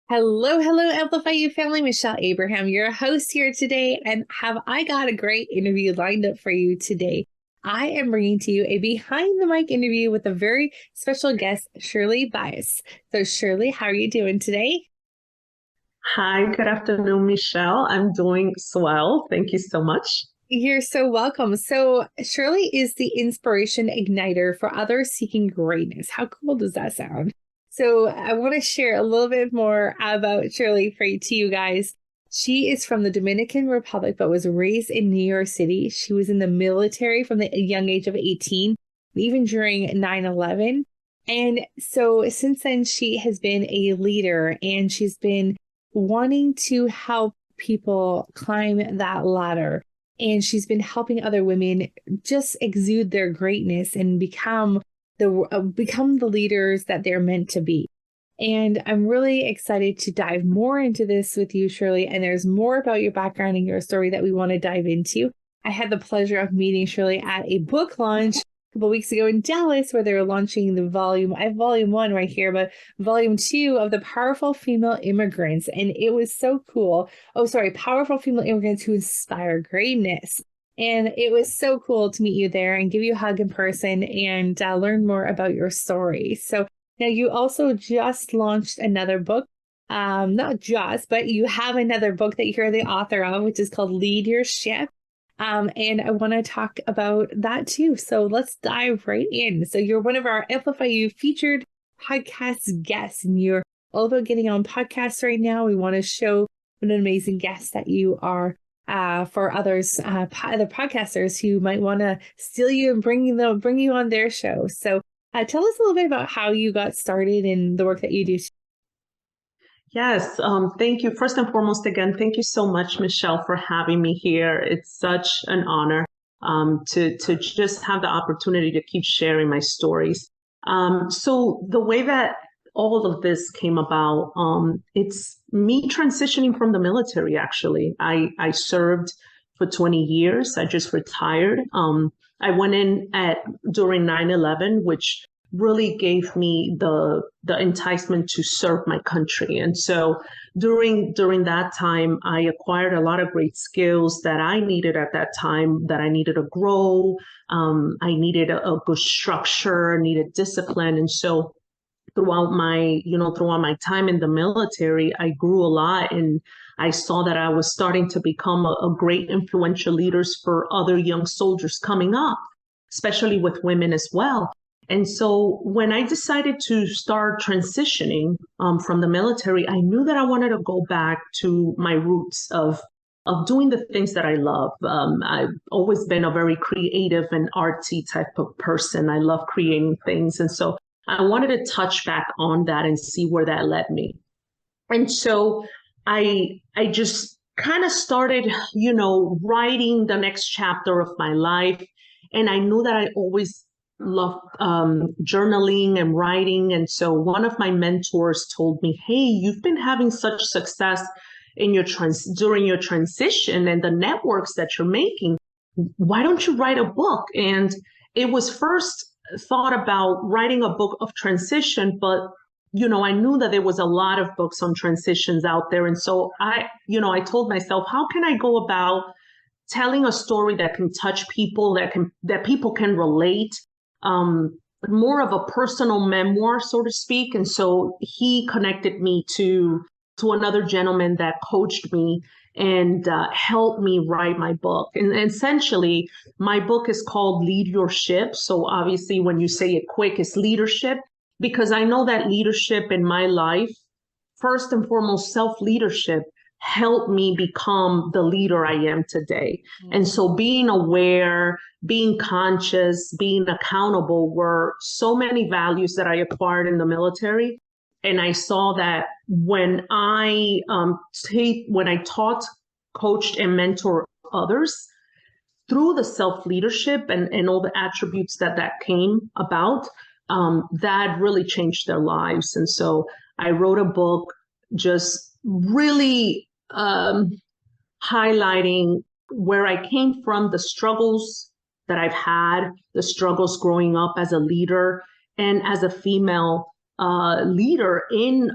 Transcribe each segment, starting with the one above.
Hello, hello, Amplifyou family. Michelle Abraham, your host here today. And have I got a great interview lined up for you today? I am bringing to you a behind the mic interview with a very special guest, Shirley Baez. So, Shirley, how are you doing today? Hi, good afternoon, Michelle. I'm doing swell. Thank you so much. You're so welcome. So, Shirley is the inspiration igniter for others seeking greatness. How cool does that sound? So, I want to share a little bit more about Shirley to you guys. She is from the Dominican Republic, but was raised in New York City. She was in the military from the young age of 18, even during 9/11. And so, since then, she has been a leader and she's been wanting to help people climb that ladder, and she's been helping other women just exude their greatness and become the leaders that they're meant to be. And I'm really excited to dive more into this with you, Shirley. And there's more about your background and your story that we want to dive into. I had the pleasure of meeting Shirley at a book launch a couple weeks ago in Dallas, where they were launching the volume. I have volume one right here, but volume two of The Powerful Female Immigrants. And it was so cool. Oh, sorry, Powerful Female Immigrants Who Inspire Greatness. And it was so cool to meet you there and give you a hug in person and learn more about your story. So now you also just launched another book. Not just, but you have another book that you're the author of, which is called Lead Your Ship. And I want to talk about that too. So let's dive right in. So you're one of our Amplifyou featured podcast guests, and you're all about getting on podcasts right now. We want to show what an amazing guest that you are for others, other podcasters who might want to steal you and bring you on their show. So tell us a little bit about how you got started in the work that you do. Yes, thank you. First and foremost, again, thank you so much, Michelle, for having me here. It's such an honor to just have the opportunity to keep sharing my stories. So the way that all of this came about, it's me transitioning from the military, actually. I served for 20 years. I just retired. I went in during 9/11, which really gave me the enticement to serve my country. And so during that time, I acquired a lot of great skills that I needed at that time, that I needed to grow. I needed a good structure, needed discipline. And so throughout my time in the military, I grew a lot, and I saw that I was starting to become a great influential leaders for other young soldiers coming up, especially with women as well. And so when I decided to start transitioning from the military, I knew that I wanted to go back to my roots of doing the things that I love. I've always been a very creative and artsy type of person. I love creating things. And so I wanted to touch back on that and see where that led me. And so I just kind of started, writing the next chapter of my life. And I knew that I always loved journaling and writing. And so one of my mentors told me, "Hey, you've been having such success in during your transition and the networks that you're making. Why don't you write a book?" And it was first thought about writing a book of transition, but I knew that there was a lot of books on transitions out there. And so I told myself, how can I go about telling a story that can touch people, that people can relate, more of a personal memoir, so to speak. And so he connected me to another gentleman that coached me and helped me write my book. And essentially, my book is called Lead Your Ship. So obviously, when you say it quick, it's leadership, because I know that leadership in my life, first and foremost, self-leadership, helped me become the leader I am today. And so being aware, being conscious, being accountable were so many values that I acquired in the military. And I saw that when I taught, coached, and mentored others through the self-leadership and all the attributes that came about, that really changed their lives. And so I wrote a book just really highlighting where I came from, the struggles that I've had, the struggles growing up as a leader and as a female leader in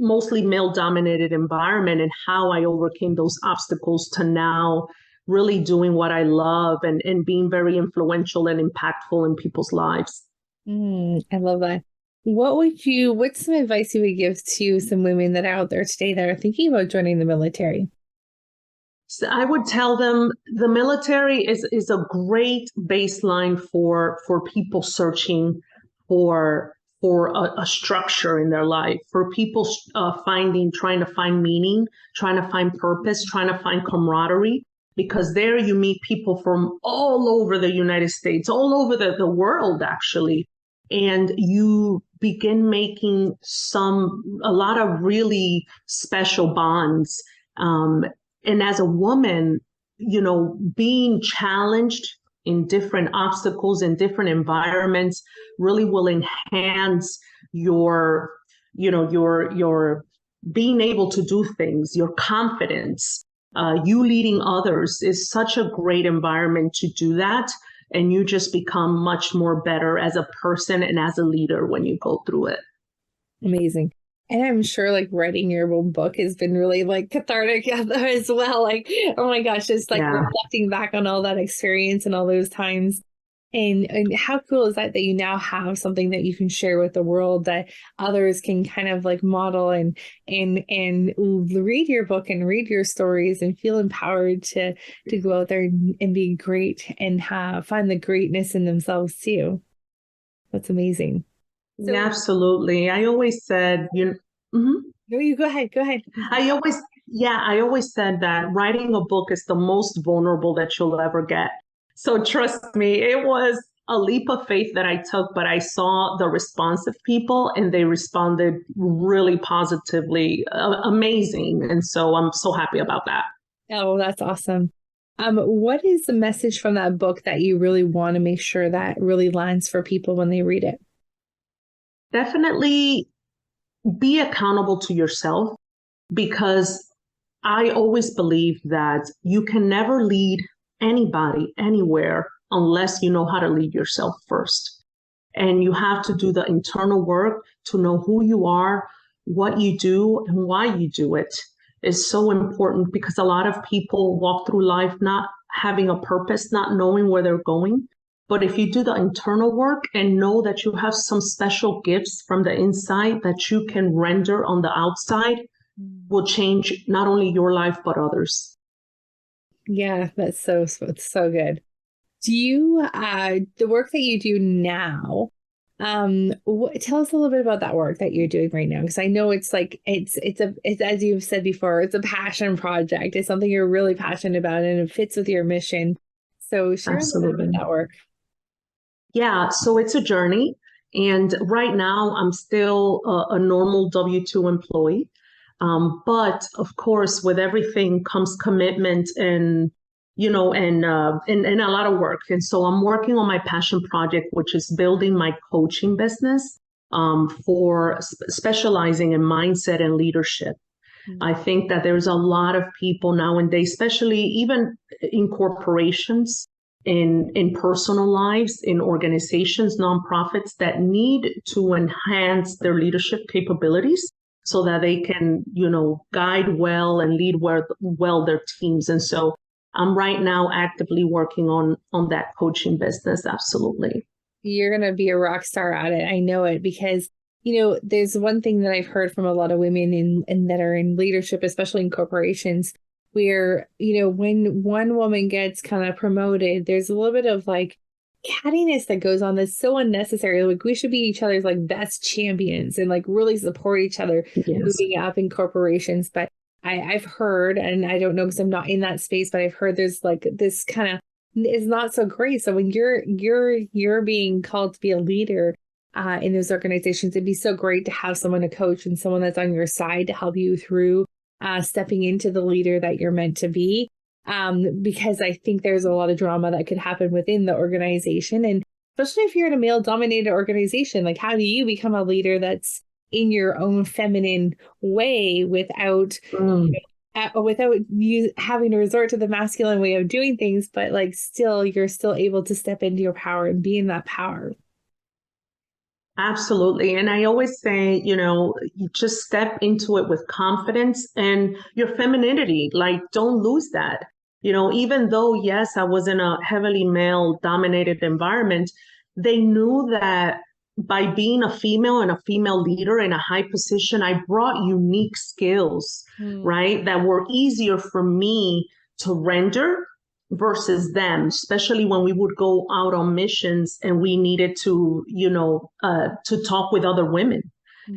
mostly male dominated environment and how I overcame those obstacles to now really doing what I love and being very influential and impactful in people's lives. I love that. What's some advice you would give to some women that are out there today that are thinking about joining the military? So I would tell them the military is a great baseline for people searching for a structure in their life, for people trying to find meaning, trying to find purpose, trying to find camaraderie, because there you meet people from all over the United States, all over the world, actually. And you begin making a lot of really special bonds. And as a woman, being challenged in different obstacles in different environments really will enhance your being able to do things, your confidence. You leading others is such a great environment to do that. And you just become much more better as a person and as a leader when you go through it. Amazing. And I'm sure like writing your own book has been really like cathartic as well. Like, oh my gosh, just like reflecting back on all that experience and all those times. And how cool is that you now have something that you can share with the world that others can kind of like model and read your book and read your stories and feel empowered to go out there and be great and find the greatness in themselves too. That's amazing. So, absolutely. I always said, No, you go ahead. Go ahead. I always said that writing a book is the most vulnerable that you'll ever get. So trust me, it was a leap of faith that I took, but I saw the response of people and they responded really positively, amazing. And so I'm so happy about that. Oh, that's awesome. What is the message from that book that you really want to make sure that really lands for people when they read it? Definitely be accountable to yourself, because I always believe that you can never lead anybody anywhere unless you know how to lead yourself first. And you have to do the internal work to know who you are, what you do, and why you do it is so important, because a lot of people walk through life not having a purpose, not knowing where they're going. But if you do the internal work and know that you have some special gifts from the inside that you can render on the outside, will change not only your life, but others. Yeah, that's so good. Do you, the work that you do now, tell us a little bit about that work that you're doing right now. Because I know it's like, it's as you've said before, it's a passion project. It's something you're really passionate about and it fits with your mission. So share a little bit about that work. Yeah, so it's a journey. And right now I'm still a normal W-2 employee. But of course, with everything comes commitment and a lot of work. And so I'm working on my passion project, which is building my coaching business for specializing in mindset and leadership. I think that there's a lot of people nowadays, especially even in corporations, in personal lives, in organizations, nonprofits, that need to enhance their leadership capabilities so that they can, guide well and lead well their teams. And so I'm right now actively working on that coaching business. Absolutely. You're going to be a rock star at it. I know it because, there's one thing that I've heard from a lot of women in that are in leadership, especially in corporations, where, when one woman gets kind of promoted, there's a little bit of like cattiness that goes on that's so unnecessary. Like we should be each other's like best champions and like really support each other moving up in corporations. But I've heard, and I don't know because I'm not in that space, but I've heard there's like this kind of is not so great. So when you're being called to be a leader in those organizations, it'd be so great to have someone to coach and someone that's on your side to help you through stepping into the leader that you're meant to be. Because I think there's a lot of drama that could happen within the organization. And especially if you're in a male dominated organization, like how do you become a leader that's in your own feminine way without you having to resort to the masculine way of doing things, but like you're still able to step into your power and be in that power. Absolutely. And I always say, you just step into it with confidence and your femininity. Like, don't lose that. Even though, yes, I was in a heavily male dominated environment, they knew that by being a female and a female leader in a high position, I brought unique skills, Mm. right? That were easier for me to render versus them, especially when we would go out on missions and we needed to talk with other women.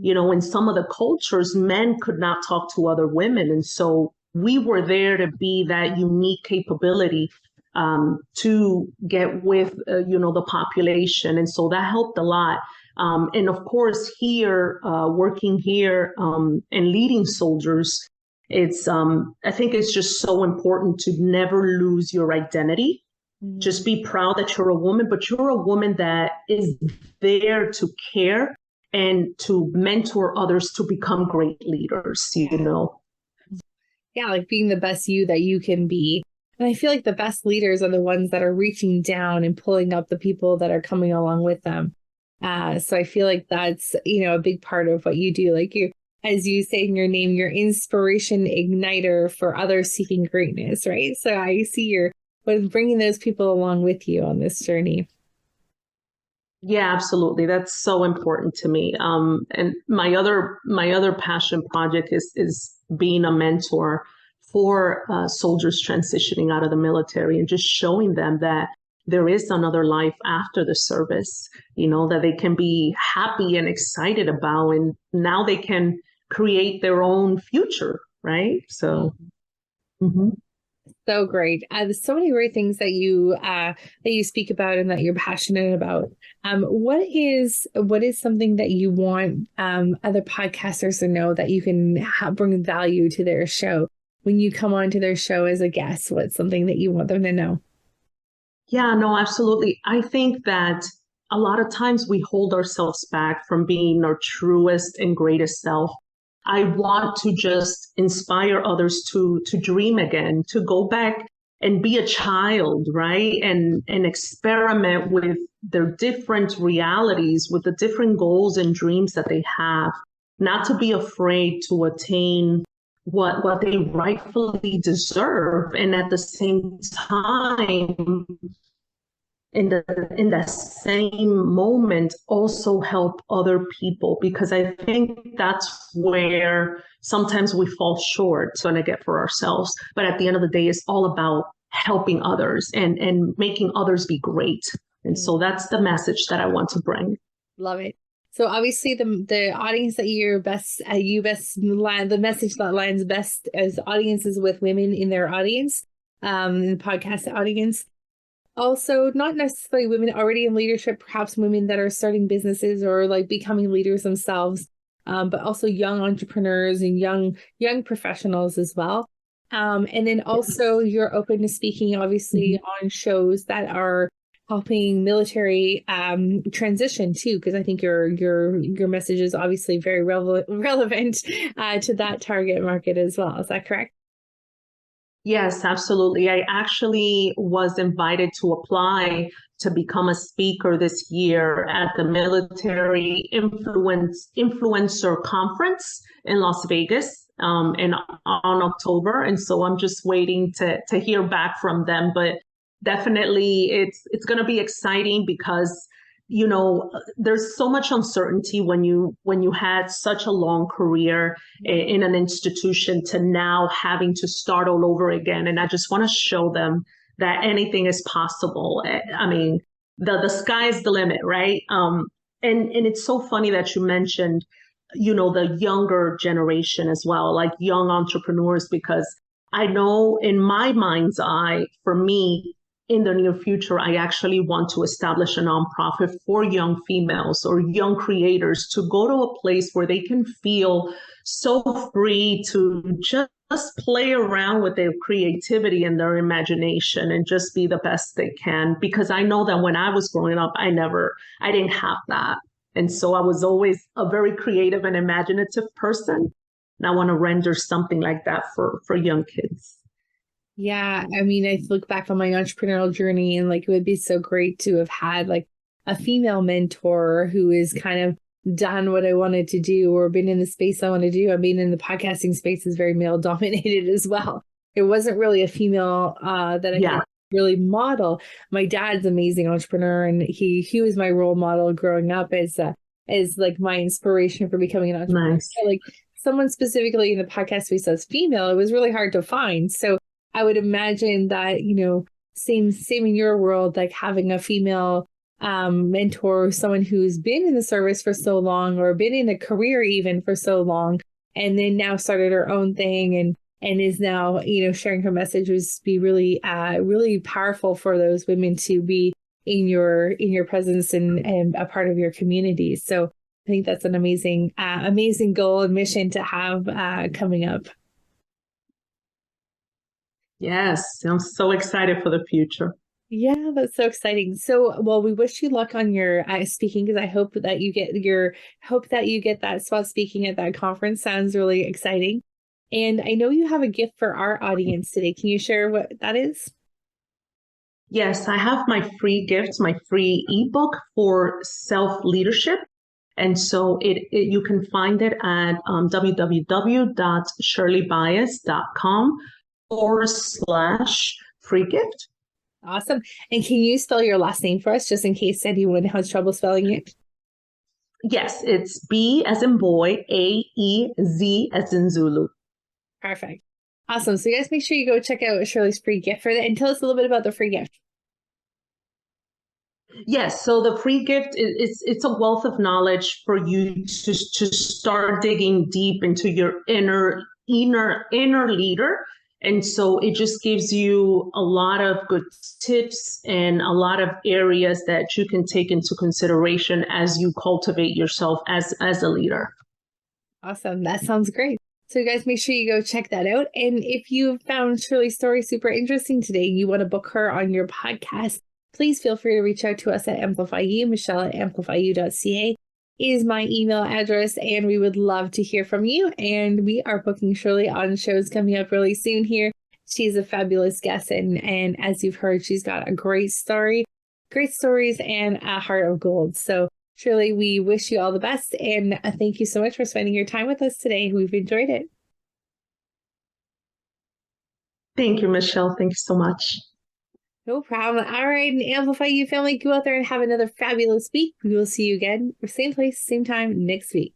In some of the cultures, men could not talk to other women. And so we were there to be that unique capability to get with, the population. And so that helped a lot. And of course, here, working here and leading soldiers, I think it's just so important to never lose your identity. Just be proud that you're a woman, but you're a woman that is there to care and to mentor others to become great leaders. Yeah, like being the best you that you can be. And I feel like the best leaders are the ones that are reaching down and pulling up the people that are coming along with them. So I feel like that's, a big part of what you do. Like you, as you say in your name, your inspiration igniter for others seeking greatness, right? So I see you're bringing those people along with you on this journey. Yeah, absolutely. That's so important to me. And my other passion project is being a mentor for soldiers transitioning out of the military and just showing them that there is another life after the service, that they can be happy and excited about, and now they can create their own future, right? So. Mhm. So great. There's so many great things that you speak about and that you're passionate about. What is something that you want other podcasters to know that you can bring value to their show when you come onto their show as a guest? What's something that you want them to know? Yeah, no, absolutely. I think that a lot of times we hold ourselves back from being our truest and greatest self. I want to just inspire others to dream again, to go back and be a child, right? And experiment with their different realities, with the different goals and dreams that they have, not to be afraid to attain what they rightfully deserve. And at the same time, in that same moment also help other people, because I think that's where sometimes we fall short trying to get for ourselves, but at the end of the day it's all about helping others and making others be great. And so that's the message that I want to bring. Love it. So obviously the audience that the message that lands best as audiences with women in their audience, in the podcast audience. Also, not necessarily women already in leadership, perhaps women that are starting businesses or like becoming leaders themselves, but also young entrepreneurs and young professionals as well. And then also you're open to speaking, obviously, on shows that are helping military transition too, because I think your message is obviously very relevant to that target market as well. Is that correct? Yes, absolutely. I actually was invited to apply to become a speaker this year at the Military Influencer Conference in Las Vegas on October. And so I'm just waiting to hear back from them. But definitely it's going to be exciting because there's so much uncertainty when you had such a long career in an institution to now having to start all over again. And I just want to show them that anything is possible. I mean, the sky is the limit, right? And it's so funny that you mentioned, the younger generation as well, like young entrepreneurs, because I know in my mind's eye, for me, in the near future, I actually want to establish a nonprofit for young females or young creators to go to a place where they can feel so free to just play around with their creativity and their imagination and just be the best they can. Because I know that when I was growing up, I didn't have that. And so I was always a very creative and imaginative person. And I want to render something like that for young kids. Yeah, I mean, I look back on my entrepreneurial journey and like it would be so great to have had like a female mentor who is kind of done what I wanted to do or been in the space I want to do. I mean, in the podcasting space is very male dominated as well. It wasn't really a female that I could really model. My dad's an amazing entrepreneur, and he was my role model growing up as like my inspiration for becoming an entrepreneur. Nice. Like someone specifically in the podcast space that's female, it was really hard to find. So I would imagine that, same in your world, like having a female mentor, someone who's been in the service for so long or been in a career even for so long, and then now started her own thing and is now, sharing her message would be really, really powerful for those women to be in your presence and a part of your community. So I think that's an amazing goal and mission to have coming up. Yes, I'm so excited for the future. Yeah, that's so exciting. So, well, we wish you luck on your speaking, because I hope that you get that spot speaking at that conference. Sounds really exciting. And I know you have a gift for our audience today. Can you share what that is? Yes, I have my free gift, my free ebook for self-leadership. And so you can find it at www.shirleybaez.com/free gift. Awesome. And can you spell your last name for us, just in case anyone has trouble spelling it? Yes, it's B as in boy, A-E-Z as in Zulu. Perfect. Awesome. So you guys make sure you go check out Shirley's free gift for that, and tell us a little bit about the free gift. Yes, so the free gift it's a wealth of knowledge for you to start digging deep into your inner leader. And so it just gives you a lot of good tips and a lot of areas that you can take into consideration as you cultivate yourself as a leader. Awesome. That sounds great. So you guys make sure you go check that out. And if you found Shirley's story super interesting today, you want to book her on your podcast, please feel free to reach out to us at Amplifyou. Michelle at amplifyou.ca is my email address, and we would love to hear from you. And we are booking Shirley on shows coming up really soon here. She's a fabulous guest, and as you've heard, she's got a great stories, and a heart of gold. So Shirley, we wish you all the best, and thank you so much for spending your time with us today. We've enjoyed it. Thank you, Michelle. Thank you so much. No problem. All right, and Amplifyou family, go out there and have another fabulous week. We will see you again, same place, same time next week.